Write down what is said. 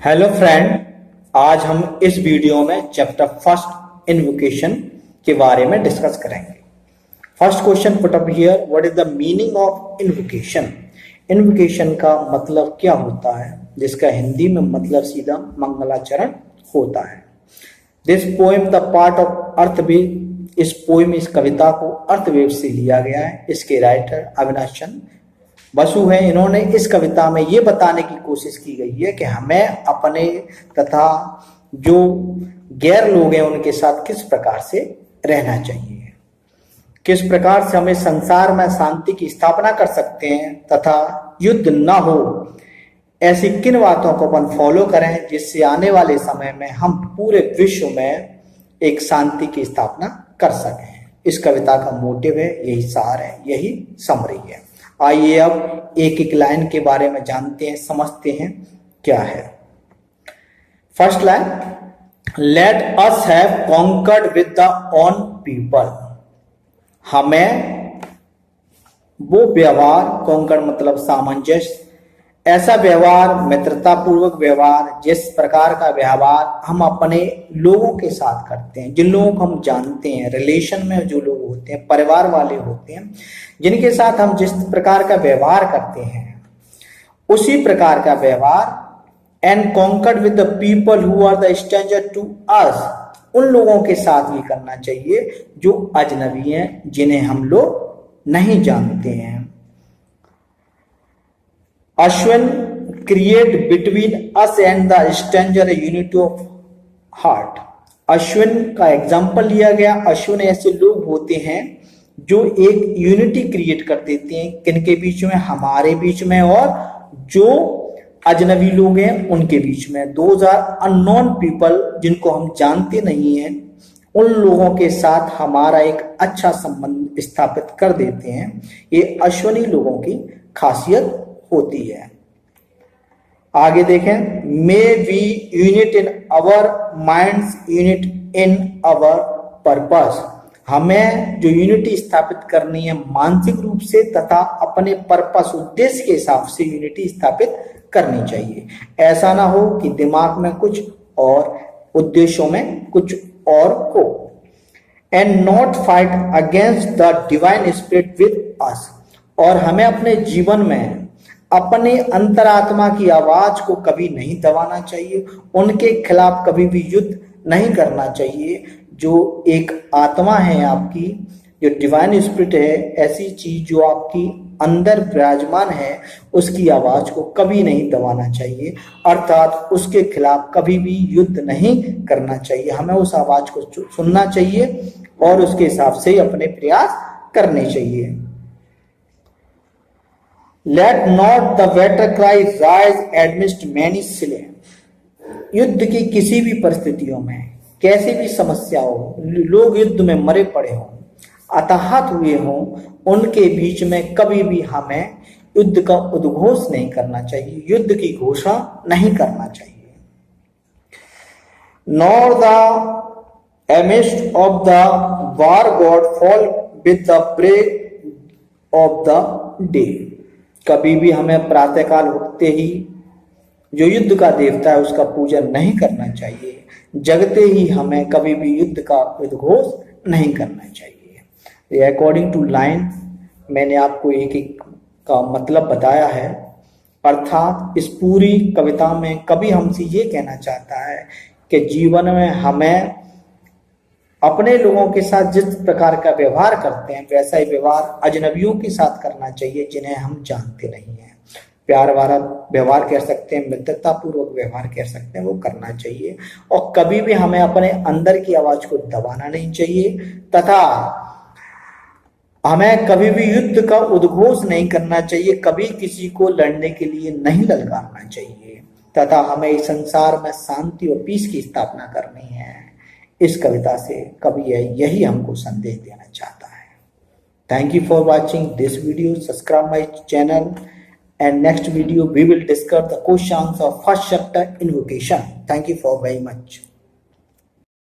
Hello friend, आज हम इस वीडियो में चैप्टर फर्स्ट इन्वोकेशन के बारे में डिस्कस करेंगे। First question put up here, what is the meaning of invocation. Invocation का मतलब क्या होता है, जिसका हिंदी में मतलब सीधा मंगलाचरण होता है। This poem the part of earthwave, इस पोएम इस कविता को अर्थवेव से लिया गया है। इसके राइटर अविनाश चंद्र बसु हैं। इन्होंने इस कविता में ये बताने की कोशिश की गई है कि हमें अपने तथा जो गैर लोग हैं उनके साथ किस प्रकार से रहना चाहिए, किस प्रकार से हमें संसार में शांति की स्थापना कर सकते हैं तथा युद्ध न हो, ऐसी किन बातों को अपन फॉलो करें जिससे आने वाले समय में हम पूरे विश्व में एक शांति की स्थापना कर सकें। इस कविता का मोटिव है, यही सार है, यही समरी है। आइए अब एक एक लाइन के बारे में जानते हैं, समझते हैं क्या है। First line, let us have concord with the own people. हमें वो व्यवहार, कॉन्कर्ड मतलब सामंजस्य, ऐसा व्यवहार, मित्रतापूर्वक व्यवहार, जिस प्रकार का व्यवहार हम अपने लोगों के साथ करते हैं, जिन लोगों को हम जानते हैं, रिलेशन में जो लोग होते हैं, परिवार वाले होते हैं, जिनके साथ हम जिस प्रकार का व्यवहार करते हैं उसी प्रकार का व्यवहार and concord with the people who are the stranger to us, उन लोगों के साथ भी करना चाहिए जो अजनबी हैं, जिन्हें हम लोग नहीं जानते हैं। Ashwin create between us and the stranger unity of heart. Ashwin का एग्जाम्पल लिया गया। अश्विन ऐसे लोग होते हैं जो एक यूनिटी क्रिएट कर देते हैं, किनके बीच में, हमारे बीच में और जो अजनबी लोग हैं उनके बीच में। दोज आर अननोन पीपल, जिनको हम जानते नहीं हैं, उन लोगों के साथ हमारा एक अच्छा संबंध स्थापित कर देते हैं। ये अश्विनी लोगों की खासियत होती है। आगे देखें, may we unite in our minds, unite in our purpose. हमें जो यूनिटी स्थापित करनी है मानसिक रूप से तथा अपने पर्पस, उद्देश्य के हिसाब से यूनिटी स्थापित करनी चाहिए। ऐसा ना हो कि दिमाग में कुछ और उद्देश्यों में कुछ और हो। And not fight against the divine spirit with us. और हमें अपने जीवन में अपने अंतरात्मा की आवाज को कभी नहीं दबाना चाहिए, उनके खिलाफ कभी भी युद्ध नहीं करना चाहिए। जो एक आत्मा है आपकी, जो डिवाइन स्पिरिट है, ऐसी चीज जो आपकी अंदर विराजमान है, उसकी आवाज को कभी नहीं दबाना चाहिए, अर्थात उसके खिलाफ कभी भी युद्ध नहीं करना चाहिए। हमें उस आवाज को सुनना चाहिए और उसके हिसाब से अपने प्रयास करने चाहिए। Let not the battle cry rise amidst many slain। युद्ध की किसी भी परिस्थितियों में, कैसी भी समस्या हो, लोग युद्ध में मरे पड़े हों, अताहत हुए हों, उनके बीच में कभी भी हमें युद्ध का उद्घोष नहीं करना चाहिए, युद्ध की घोषणा नहीं करना चाहिए। Nor the amidst of the war god fall with the break of the day। कभी भी हमें प्रातःकाल उठते ही जो युद्ध का देवता है उसका पूजन नहीं करना चाहिए। जगते ही हमें कभी भी युद्ध का उद्घोष नहीं करना चाहिए। अकॉर्डिंग टू लाइन मैंने आपको एक एक का मतलब बताया है। अर्थात इस पूरी कविता में कवि हमसे ये कहना चाहता है कि जीवन में हमें अपने लोगों के साथ जिस प्रकार का व्यवहार करते हैं वैसा ही व्यवहार अजनबियों के साथ करना चाहिए, जिन्हें हम जानते नहीं हैं। प्यार वाला व्यवहार कह सकते हैं, मित्रतापूर्वक व्यवहार कह सकते हैं, वो करना चाहिए। और कभी भी हमें अपने अंदर की आवाज को दबाना नहीं चाहिए तथा हमें कभी भी युद्ध का उद्घोष नहीं करना चाहिए, कभी किसी को लड़ने के लिए नहीं ललकारना चाहिए तथा हमें इस संसार में शांति और पीस की स्थापना करनी है। इस कविता से कवि यही हमको संदेश देना चाहता है। Thank you for watching this video. Subscribe my channel and next video we will discuss the questions of first chapter invocation. Thank you for very much.